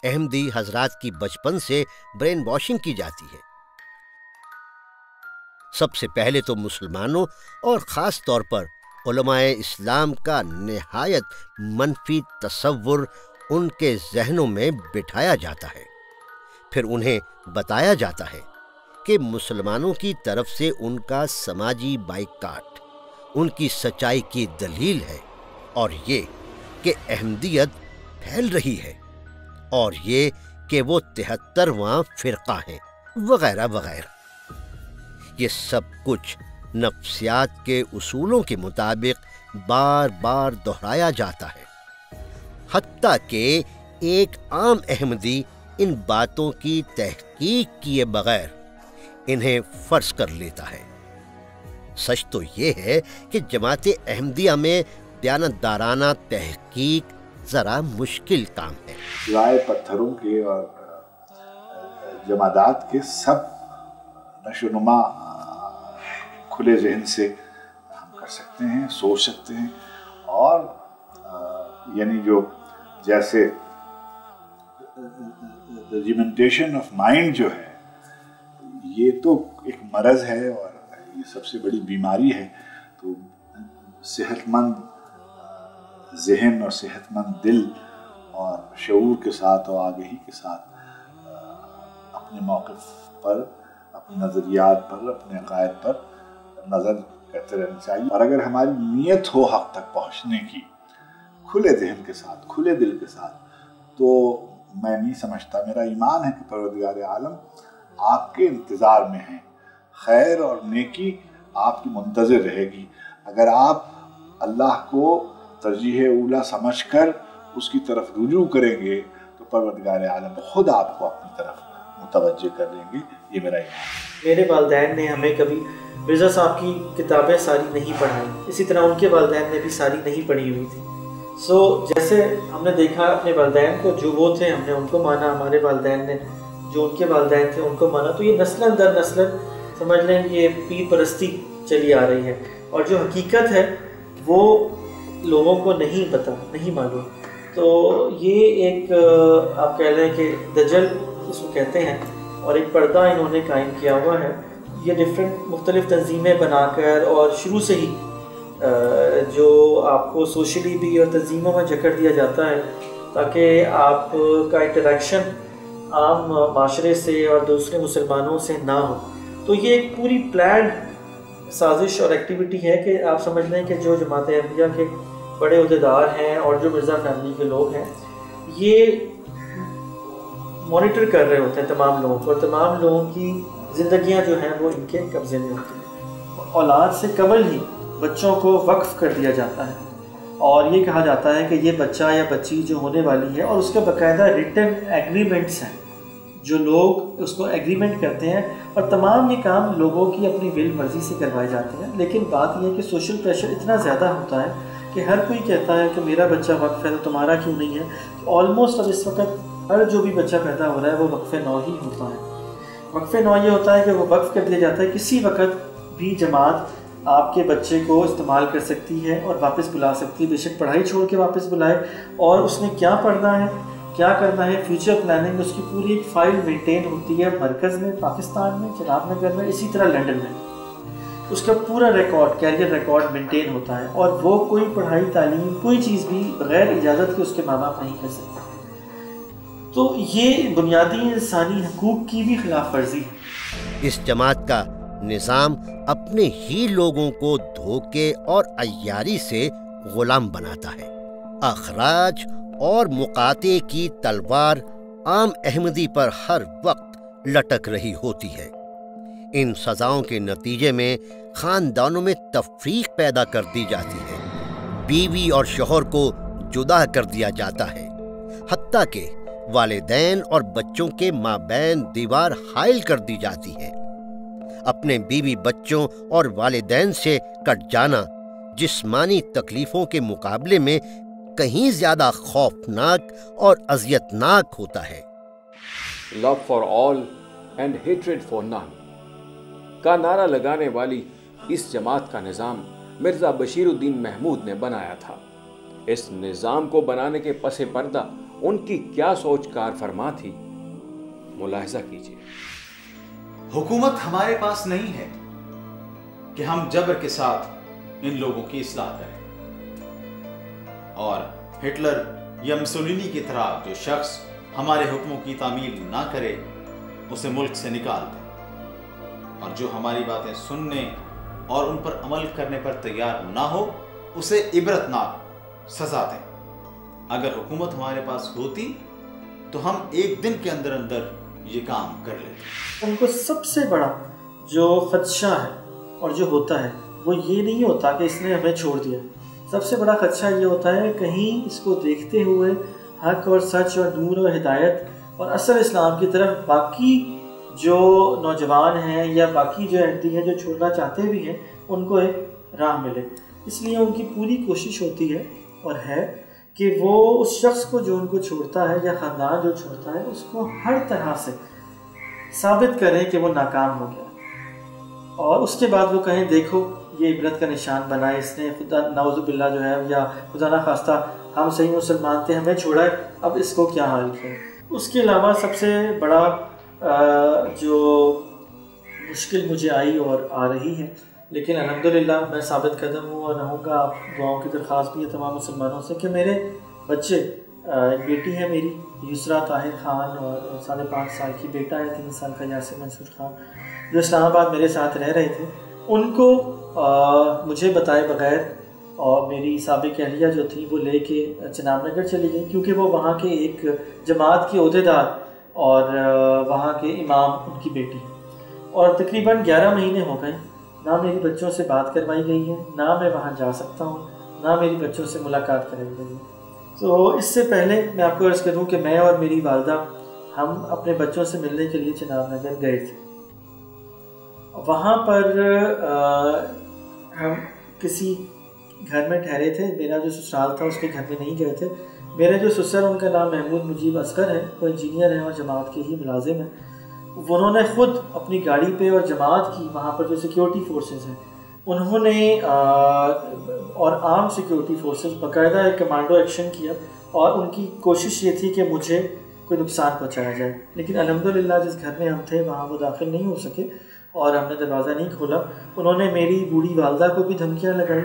احمدی حضرات کی بچپن سے برین واشنگ کی جاتی ہے۔ سب سے پہلے تو مسلمانوں اور خاص طور پر علماء اسلام کا نہایت منفی تصور ان کے ذہنوں میں بٹھایا جاتا ہے۔ پھر انہیں بتایا جاتا ہے کہ مسلمانوں کی طرف سے ان کا سماجی بائیکاٹ ان کی سچائی کی دلیل ہے، اور یہ کہ احمدیت پھیل رہی ہے، اور یہ کہ وہ 73واں فرقہ ہے، وغیرہ وغیرہ۔ یہ سب کچھ نفسیات کے اصولوں کے مطابق بار بار دہرایا جاتا ہے، حتیٰ کہ ایک عام احمدی ان باتوں کی تحقیق کیے بغیر انہیں فرض کر لیتا ہے۔ سچ تو یہ ہے کہ جماعت احمدیہ میں دیانتدارانہ تحقیق ذرا مشکل کام ہے۔ سوائے پتھروں کے اور جمادات کے سب نشو و نما کھلے ذہن سے ہم کر سکتے ہیں، سوچ سکتے ہیں، اور یعنی جو جیسے ریجیمنٹیشن آف مائنڈ جو ہے یہ تو ایک مرض ہے اور یہ سب سے بڑی بیماری ہے، تو صحت مند ذہن اور صحت مند دل اور شعور کے ساتھ اور آگہی کے ساتھ اپنے موقف پر، اپنے نظریات پر، اپنے عقائد پر نظر کرتے رہنا چاہیے۔ اور اگر ہماری نیت ہو حق تک پہنچنے کی کھلے ذہن کے ساتھ، کھلے دل کے ساتھ، تو میں نہیں سمجھتا، میرا ایمان ہے کہ پروردگار عالم آپ کے انتظار میں ہیں، خیر اور نیکی آپ کی منتظر رہے گی۔ اگر آپ اللہ کو ترجیح اولا سمجھ کر اس کی طرف رجوع کریں گے تو پروردگار عالم خود آپ کو اپنی طرف متوجہ کر لیں گے، یہ میرا ایمان ہے۔ میرے والدین نے ہمیں کبھی مرزا صاحب کی کتابیں ساری نہیں پڑھائیں، اسی طرح ان کے والدین نے بھی ساری نہیں پڑھی ہوئی تھی۔ جیسے ہم نے دیکھا اپنے والدین کو، جو وہ تھے ہم نے ان کو مانا، ہمارے والدین نے جو ان کے والدین تھے ان کو مانا، تو یہ نسل در نسل سمجھ لیں کہ یہ پیر پرستی چلی آ رہی ہے، اور جو حقیقت ہے وہ لوگوں کو نہیں پتہ، نہیں معلوم۔ تو یہ ایک آپ کہہ لیں کہ دجل اس کو کہتے ہیں، اور ایک پردہ انہوں نے قائم کیا ہوا ہے۔ یہ مختلف تنظیمیں بنا کر، اور شروع سے ہی جو آپ کو سوشلی بھی اور تنظیموں میں جکڑ دیا جاتا ہے تاکہ آپ کا انٹریکشن عام معاشرے سے اور دوسرے مسلمانوں سے نہ ہو۔ تو یہ ایک پوری پلانڈ سازش اور ایکٹیویٹی ہے کہ آپ سمجھ لیں کہ جو جماعت احمدیہ کے بڑے عہدیدار ہیں اور جو مرزا فیملی کے لوگ ہیں، یہ مانیٹر کر رہے ہوتے ہیں تمام لوگوں کو، اور تمام لوگوں کی زندگیاں جو ہیں وہ ان کے قبضے میں ہوتی ہیں۔ اولاد سے قبل ہی بچوں کو وقف کر دیا جاتا ہے، اور یہ کہا جاتا ہے کہ یہ بچہ یا بچی جو ہونے والی ہے، اور اس کے باقاعدہ ریٹن ایگریمنٹس ہیں، جو لوگ اس کو ایگریمنٹ کرتے ہیں، اور تمام یہ کام لوگوں کی اپنی ول مرضی سے کروائے جاتے ہیں۔ لیکن بات یہ ہے کہ سوشل پریشر اتنا زیادہ ہوتا ہے کہ ہر کوئی کہتا ہے کہ میرا بچہ وقف ہے تو تمہارا کیوں نہیں ہے۔ تو آلموسٹ اب اس وقت ہر جو بھی بچہ پیدا ہو رہا ہے وہ وقف نو ہی ہوتا ہے۔ وقف نو یہ ہوتا ہے کہ وہ وقف کر دیا جاتا ہے، کسی وقت بھی جماعت آپ کے بچے کو استعمال کر سکتی ہے اور واپس بلا سکتی ہے، بے شک پڑھائی چھوڑ کے واپس بلائے، اور اس نے کیا پڑھنا ہے، کیا کرنا ہے، فیوچر پلاننگ، اس کی پوری ایک فائل مینٹین ہوتی ہے مرکز میں، پاکستان میں، جناب نگر میں، اسی طرح لنڈن میں۔ اس کا پورا ریکارڈ، کیریئر ریکارڈ مینٹین ہوتا ہے، اور وہ کوئی پڑھائی تعلیم کوئی چیز بھی بغیر اجازت کے اس کے ماں باپ نہیں کر سکتے۔ تو یہ بنیادی انسانی حقوق کی بھی خلاف ورزی ہے۔ اس جماعت کا نظام اپنے ہی لوگوں کو دھوکے اور عیاری سے غلام بناتا ہے۔ اخراج اور مقاطعے کی تلوار عام احمدی پر ہر وقت لٹک رہی ہوتی ہے۔ ان سزاؤں کے نتیجے میں خاندانوں میں تفریق پیدا کر دی جاتی ہے، بیوی اور شوہر کو جدا کر دیا جاتا ہے، حتیٰ کہ والدین اور بچوں کے مابین دیوار حائل کر دی جاتی ہے۔ اپنے بیوی بچوں اور والدین سے کٹ جانا جسمانی تکلیفوں کے مقابلے میں کہیں زیادہ خوفناک اور اذیتناک ہوتا ہے۔ Love for all and hatred for none کا نعرہ لگانے والی اس جماعت کا نظام مرزا بشیر الدین محمود نے بنایا تھا۔ اس نظام کو بنانے کے پس پردہ ان کی کیا سوچ کار فرما تھی، ملاحظہ کیجیے۔ حکومت ہمارے پاس نہیں ہے کہ ہم جبر کے ساتھ ان لوگوں کی اصلاح کریں، اور ہٹلر یا مسولینی کی طرح جو شخص ہمارے حکموں کی تعمیل نہ کرے اسے ملک سے نکال دیں، اور جو ہماری باتیں سننے اور ان پر عمل کرنے پر تیار نہ ہو اسے عبرتناک سزا دیں۔ اگر حکومت ہمارے پاس ہوتی تو ہم ایک دن کے اندر اندر یہ کام کر لیتے۔ ان کو سب سے بڑا جو خدشہ ہے اور جو ہوتا ہے وہ یہ نہیں ہوتا کہ اس نے ہمیں چھوڑ دیا، سب سے بڑا خدشہ یہ ہوتا ہے کہیں اس کو دیکھتے ہوئے حق اور سچ اور نور اور ہدایت اور اصل اسلام کی طرف باقی جو نوجوان ہیں یا باقی جو احمدی ہیں جو چھوڑنا چاہتے بھی ہیں ان کو ایک راہ ملے۔ اس لیے ان کی پوری کوشش ہوتی ہے اور ہے کہ وہ اس شخص کو جو ان کو چھوڑتا ہے یا خاندان جو چھوڑتا ہے اس کو ہر طرح سے ثابت کریں کہ وہ ناکام ہو گیا، اور اس کے بعد وہ کہیں دیکھو یہ عبرت کا نشان بنا ہے، اس نے خدا نعوذ باللہ جو ہے یا خدا نہ خواستہ ہم صحیح مسلمان تھے ہمیں چھوڑا ہے، اب اس کو کیا حال کیا۔ اس کے علاوہ سب سے بڑا جو مشکل مجھے آئی اور آ رہی ہے، لیکن الحمدللہ میں ثابت قدم ہوں اور رہوں گا، آپ دعاؤں کی درخواست بھی ہے تمام مسلمانوں سے کہ میرے بچے، ایک بیٹی ہے میری یسرا طاہر خان اور 5.5 سال کی بیٹا ہے 3 سال کا یاسر منصور خان، جو اسلام آباد میرے ساتھ رہ رہے تھے، ان کو مجھے بتائے بغیر اور میری سابق اہلیہ جو تھی وہ لے کے چناب نگر چلی گئی، کیونکہ وہ وہاں کے ایک جماعت کے عہدیدار اور وہاں کے امام ان کی بیٹی، اور تقریباً 11 مہینے ہو گئے نہ میری بچوں سے بات کروائی گئی ہے، نہ میں وہاں جا سکتا ہوں، نہ میری بچوں سے ملاقات کرائی گئی ہے۔ تو اس سے پہلے میں آپ کو عرض کروں کہ میں اور میری والدہ ہم اپنے بچوں سے ملنے کے لیے چناب نگر گئے تھے۔ وہاں پر ہم کسی گھر میں ٹھہرے تھے، میرا جو سسرال تھا اس کے گھر میں نہیں گئے تھے۔ میرے جو سسر ان کا نام محمود مجیب اصغر ہے، وہ انجینئر ہیں اور جماعت کے ہی ملازم ہیں۔ انہوں نے خود اپنی گاڑی پہ اور جماعت کی وہاں پر جو سیکیورٹی فورسز ہیں انہوں نے اور عام سیکیورٹی فورسز باقاعدہ ایک کمانڈو ایکشن کیا، اور ان کی کوشش یہ تھی کہ مجھے کوئی نقصان پہنچایا جائے، لیکن الحمدللہ جس گھر میں ہم تھے وہاں وہ داخل نہیں ہو سکے اور ہم نے دروازہ نہیں کھولا۔ انہوں نے میری بوڑھی والدہ کو بھی دھمکیاں لگائی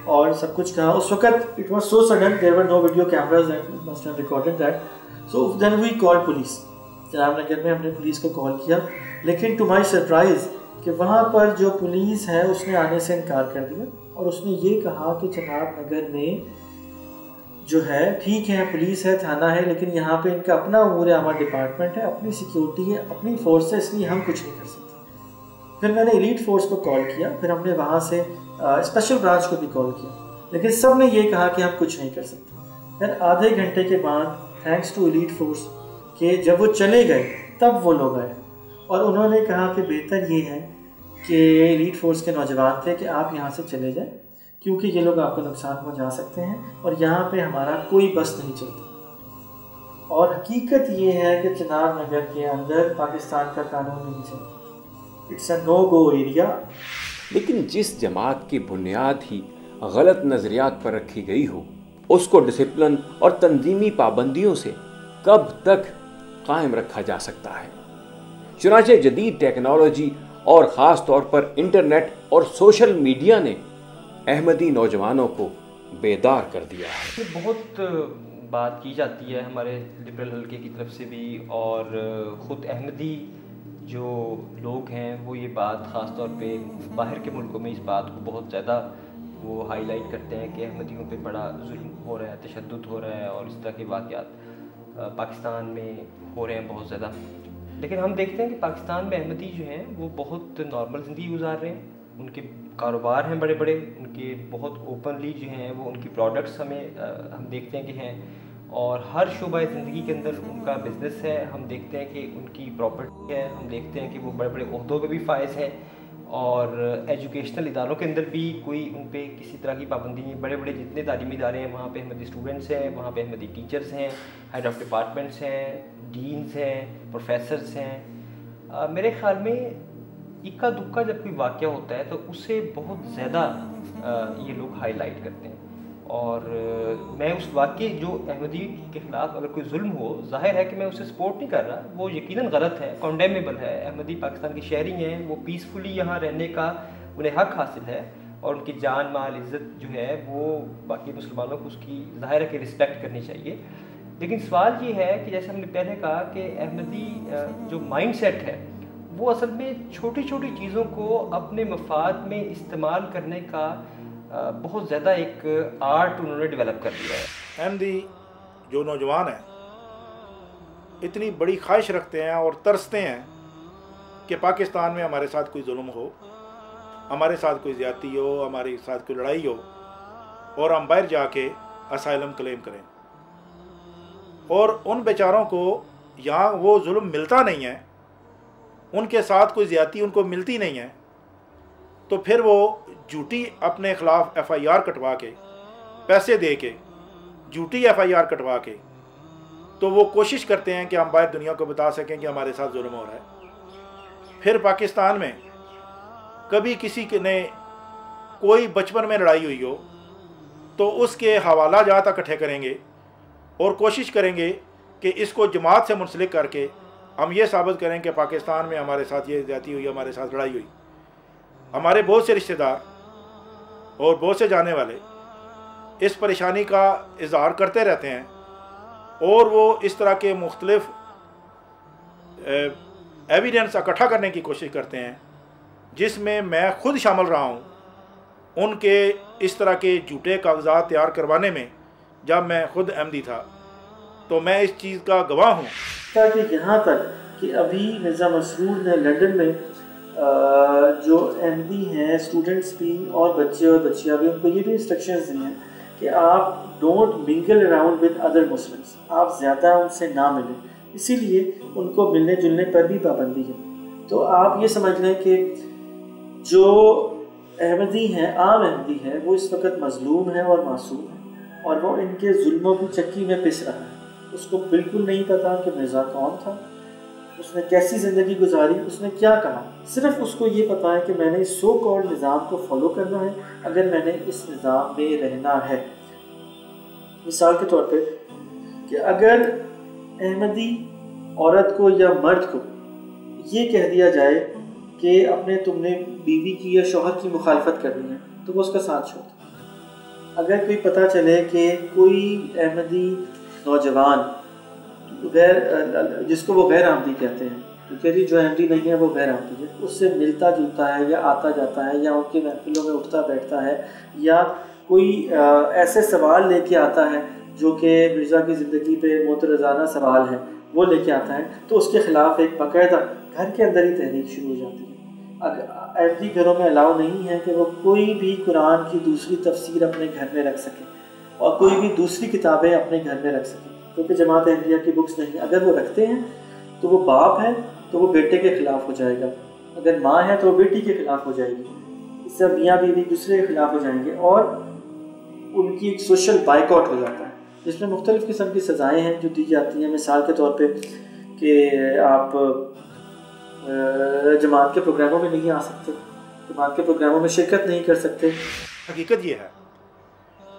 اور سب کچھ کہا۔ اس وقت it was so sudden, there were no video cameras and must have recorded that, so then we call police. Chenab Nagar میں ہم نے پولیس کو کال کیا، لیکن ٹو مائی سرپرائز کہ وہاں پر جو پولیس ہے اس نے آنے سے انکار کر دیا، اور اس نے یہ کہا کہ چناب نگر میں جو ہے ٹھیک ہے پولیس ہے، تھانہ ہے، لیکن یہاں پہ ان کا اپنا امور عامہ ڈپارٹمنٹ ہے، اپنی سیکیورٹی ہے، اپنی فورس ہے، اس لیے ہم کچھ نہیں کر سکتے۔ پھر میں نے ایلیٹ فورس کو کال کیا، پھر ہم نے وہاں سے اسپیشل برانچ کو بھی کال کیا، لیکن سب نے یہ کہا کہ ہم کچھ نہیں کر سکتے۔ پھر آدھے گھنٹے کے بعد تھینکس ٹو ایلیٹ فورس کہ جب وہ چلے گئے تب وہ لوگ آئے، اور انہوں نے کہا کہ بہتر یہ ہے کہ ایلیٹ فورس کے نوجوان تھے کہ آپ یہاں سے چلے جائیں، کیونکہ یہ لوگ آپ کو نقصان پہنچا سکتے ہیں اور یہاں پہ ہمارا کوئی بس نہیں چلتا۔ اور حقیقت یہ ہے کہ چناب نگر کے اندر پاکستان کا قانون نہیں چلتا، it's a know go area. لیکن جس جماعت کی بنیاد ہی غلط نظریات پر رکھی گئی ہو، اس کو ڈسپلن اور تنظیمی پابندیوں سے کب تک قائم رکھا جا سکتا ہے؟ چنانچہ جدید ٹیکنالوجی اور خاص طور پر انٹرنیٹ اور سوشل میڈیا نے احمدی نوجوانوں کو بیدار کر دیا ہے۔ بہت بات کی جاتی ہے ہمارے لبرل حلقے کی طرف سے بھی، اور خود احمدی جو لوگ ہیں وہ یہ بات خاص طور پہ باہر کے ملکوں میں اس بات کو بہت زیادہ وہ ہائی لائٹ کرتے ہیں کہ احمدیوں پہ بڑا ظلم ہو رہا ہے، تشدد ہو رہا ہے، اور اس طرح کے واقعات پاکستان میں ہو رہے ہیں بہت زیادہ۔ لیکن ہم دیکھتے ہیں کہ پاکستان میں احمدی جو ہیں وہ بہت نارمل زندگی گزار رہے ہیں، ان کے کاروبار ہیں بڑے بڑے، ان کے بہت اوپنلی جو ہیں وہ ان کی پروڈکٹس ہم دیکھتے ہیں کہ ہیں، اور ہر شعبہ زندگی کے اندر ان کا بزنس ہے، ہم دیکھتے ہیں کہ ان کی پراپرٹی ہے، ہم دیکھتے ہیں کہ وہ بڑے بڑے عہدوں پہ بھی فائز ہیں، اور ایجوکیشنل اداروں کے اندر بھی کوئی ان پہ کسی طرح کی پابندی نہیں۔ بڑے بڑے جتنے تعلیمی ادارے ہیں وہاں پہ احمدی اسٹوڈنٹس ہیں، وہاں پہ احمدی ٹیچرز ہیں، ہیڈ آف ڈپارٹمنٹس ہیں، ڈینز ہیں، پروفیسرز ہیں۔ میرے خیال میں اکا دکا جب کوئی واقعہ ہوتا ہے تو اسے بہت زیادہ یہ لوگ ہائی لائٹ کرتے ہیں، اور میں اس واقعے جو احمدی کے خلاف اگر کوئی ظلم ہو، ظاہر ہے کہ میں اسے سپورٹ نہیں کر رہا، وہ یقیناً غلط ہے، کنڈیمیبل ہے۔ احمدی پاکستان کے شہری ہیں، وہ پیسفلی یہاں رہنے کا انہیں حق حاصل ہے، اور ان کی جان مال عزت جو ہے وہ باقی مسلمانوں کو اس کی ظاہر ہے کہ رسپیکٹ کرنی چاہیے۔ لیکن سوال یہ ہے کہ جیسے ہم نے پہلے کہا کہ احمدی جو مائنڈ سیٹ ہے وہ اصل میں چھوٹی چھوٹی چیزوں کو اپنے مفاد میں استعمال کرنے کا بہت زیادہ ایک آرٹ انہوں نے ڈیولپ کر لیا ہے۔ احمدی جو نوجوان ہیں اتنی بڑی خواہش رکھتے ہیں اور ترستے ہیں کہ پاکستان میں ہمارے ساتھ کوئی ظلم ہو، ہمارے ساتھ کوئی زیادتی ہو، ہمارے ساتھ کوئی لڑائی ہو، اور ہم باہر جا کے اسائلم کلیم کریں، اور ان بیچاروں کو یہاں وہ ظلم ملتا نہیں ہے، ان کے ساتھ کوئی زیادتی ان کو ملتی نہیں ہے، تو پھر وہ جھوٹی اپنے خلاف ایف آئی آر کٹوا کے، پیسے دے کے جھوٹی ایف آئی آر کٹوا کے، تو وہ کوشش کرتے ہیں کہ ہم باہر دنیا کو بتا سکیں کہ ہمارے ساتھ ظلم ہو رہا ہے۔ پھر پاکستان میں کبھی کسی نے کوئی بچپن میں لڑائی ہوئی ہو تو اس کے حوالہ جات اکٹھے کریں گے اور کوشش کریں گے کہ اس کو جماعت سے منسلک کر کے ہم یہ ثابت کریں کہ پاکستان میں ہمارے ساتھ یہ زیادتی ہوئی، ہمارے ساتھ لڑائی ہوئی۔ ہمارے بہت سے رشتہ دار اور بہت سے جانے والے اس پریشانی کا اظہار کرتے رہتے ہیں، اور وہ اس طرح کے مختلف ایویڈنس اکٹھا کرنے کی کوشش کرتے ہیں، جس میں میں خود شامل رہا ہوں ان کے اس طرح کے جھوٹے کاغذات تیار کروانے میں، جب میں خود احمدی تھا، تو میں اس چیز کا گواہ ہوں۔ تاکہ یہاں تک کہ ابھی مرزا مسرور نے لنڈن میں جو احمدی ہیں اسٹوڈنٹس بھی اور بچے اور بچیاں بھی، ان کو یہ بھی انسٹرکشنز دی ہیں کہ آپ ڈونٹ منگل اراؤنڈ ود ادر مسلمس، آپ زیادہ ان سے نہ ملیں، اسی لیے ان کو ملنے جلنے پر بھی پابندی ہے۔ تو آپ یہ سمجھ لیں کہ جو احمدی ہیں، عام احمدی ہے، وہ اس وقت مظلوم ہے اور معصوم ہے، اور وہ ان کے ظلموں کی چکی میں پس رہا ہے۔ اس کو بالکل نہیں پتا کہ مرزا کون تھا، اس نے کیسی زندگی گزاری، اس نے کیا کہا، صرف اس کو یہ پتا ہے کہ میں نے اس سو کالڈ نظام کو فالو کرنا ہے اگر میں نے اس نظام میں رہنا ہے۔ مثال کے طور پہ کہ اگر احمدی عورت کو یا مرد کو یہ کہہ دیا جائے کہ تم نے بیوی کی یا شوہر کی مخالفت کرنی ہے، تو وہ اس کا ساتھ چھوڑتا۔ اگر کوئی پتہ چلے کہ کوئی احمدی نوجوان جس کو وہ غیر احمدی کہتے ہیں، کیونکہ جو احمدی نہیں ہے وہ غیر احمدی ہے، اس سے ملتا جلتا ہے یا آتا جاتا ہے یا ان کی محفلوں میں اٹھتا بیٹھتا ہے، یا کوئی ایسے سوال لے کے آتا ہے جو کہ مرزا کی زندگی پہ معترضانہ سوال ہے، وہ لے کے آتا ہے، تو اس کے خلاف ایک باقاعدہ گھر کے اندر ہی تحریک شروع ہو جاتی ہے۔ احمدی گھروں میں الاؤ نہیں ہے کہ وہ کوئی بھی قرآن کی دوسری تفسیر اپنے گھر میں رکھ سکے اور کوئی بھی دوسری کتابیں اپنے گھر میں رکھ سکیں، کیونکہ جماعت احمدیہ کی بکس نہیں۔ اگر وہ رکھتے ہیں تو وہ باپ ہے تو وہ بیٹے کے خلاف ہو جائے گا، اگر ماں ہے تو وہ بیٹی کے خلاف ہو جائے گی، اس سے میاں بیوی دوسرے کے خلاف ہو جائیں گے، اور ان کی ایک سوشل بائیکاٹ ہو جاتا ہے، جس میں مختلف قسم کی سزائیں ہیں جو دی جاتی ہیں۔ مثال کے طور پہ کہ آپ جماعت کے پروگراموں میں نہیں آ سکتے، جماعت کے پروگراموں میں شرکت نہیں کر سکتے۔ حقیقت یہ ہے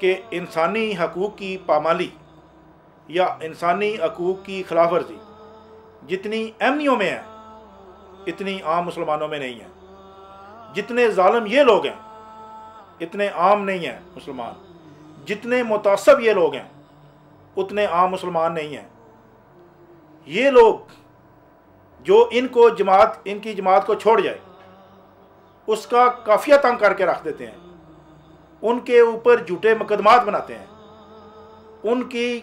کہ انسانی حقوق کی پامالی یا انسانی حقوق کی خلاف ورزی جتنی احمدیوں میں ہے اتنی عام مسلمانوں میں نہیں ہے۔ جتنے ظالم یہ لوگ ہیں اتنے عام نہیں ہیں مسلمان، جتنے متعصب یہ لوگ ہیں اتنے عام مسلمان نہیں ہیں۔ یہ لوگ جو ان کی جماعت کو چھوڑ جائے اس کا قافیہ تنگ کر کے رکھ دیتے ہیں، ان کے اوپر جھوٹے مقدمات بناتے ہیں، ان کی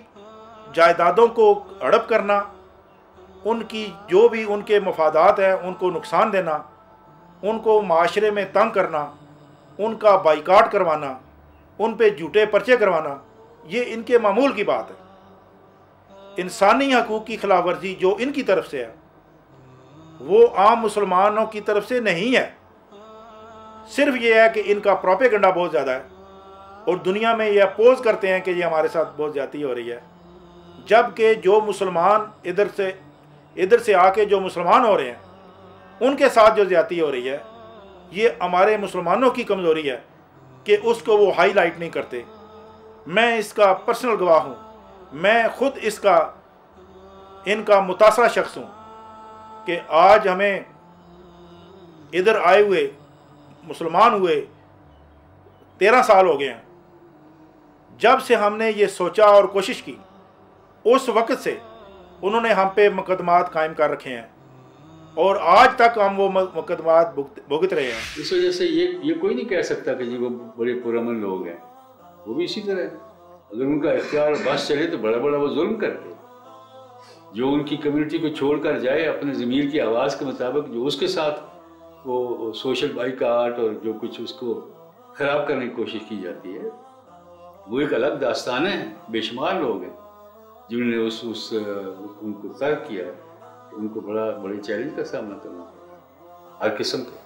جائیدادوں کو ہڑپ کرنا، ان کی جو بھی ان کے مفادات ہیں ان کو نقصان دینا، ان کو معاشرے میں تنگ کرنا، ان کا بائیکاٹ کروانا، ان پہ جھوٹے پرچے کروانا، یہ ان کے معمول کی بات ہے۔ انسانی حقوق کی خلاف ورزی جو ان کی طرف سے ہے وہ عام مسلمانوں کی طرف سے نہیں ہے، صرف یہ ہے کہ ان کا پروپیگنڈا بہت زیادہ ہے اور دنیا میں یہ اپوز کرتے ہیں کہ یہ ہمارے ساتھ بہت زیادتی ہو رہی ہے، جبکہ جو مسلمان ادھر سے آ کے جو مسلمان ہو رہے ہیں ان کے ساتھ جو زیادتی ہو رہی ہے یہ ہمارے مسلمانوں کی کمزوری ہے کہ اس کو وہ ہائی لائٹ نہیں کرتے، میں اس کا پرسنل گواہ ہوں، میں خود ان کا متاثرہ شخص ہوں کہ آج ہمیں ادھر آئے ہوئے مسلمان ہوئے 13 سال ہو گئے ہیں۔ جب سے ہم نے یہ سوچا اور کوشش کی، اس وقت سے انہوں نے ہم پہ مقدمات قائم کر رکھے ہیں اور آج تک ہم وہ مقدمات بھگت رہے ہیں۔ اس وجہ سے یہ کوئی نہیں کہہ سکتا کہ جی وہ بڑے پرامن لوگ ہیں، وہ بھی اسی طرح ہے۔ اگر ان کا اختیار بس چلے تو بڑا بڑا وہ ظلم کرتے، جو ان کی کمیونٹی کو چھوڑ کر جائے اپنے ضمیر کی آواز کے مطابق، جو اس کے ساتھ وہ سوشل بائیکاٹ اور جو کچھ اس کو خراب کرنے کی کوشش کی جاتی ہے، وہ ایک الگ داستان ہے۔ بے شمار لوگ ہیں جنہوں نے ان کو ترک کیا ہے، ان کو بڑے چیلنج کا سامنا کرنا ہر قسم کا۔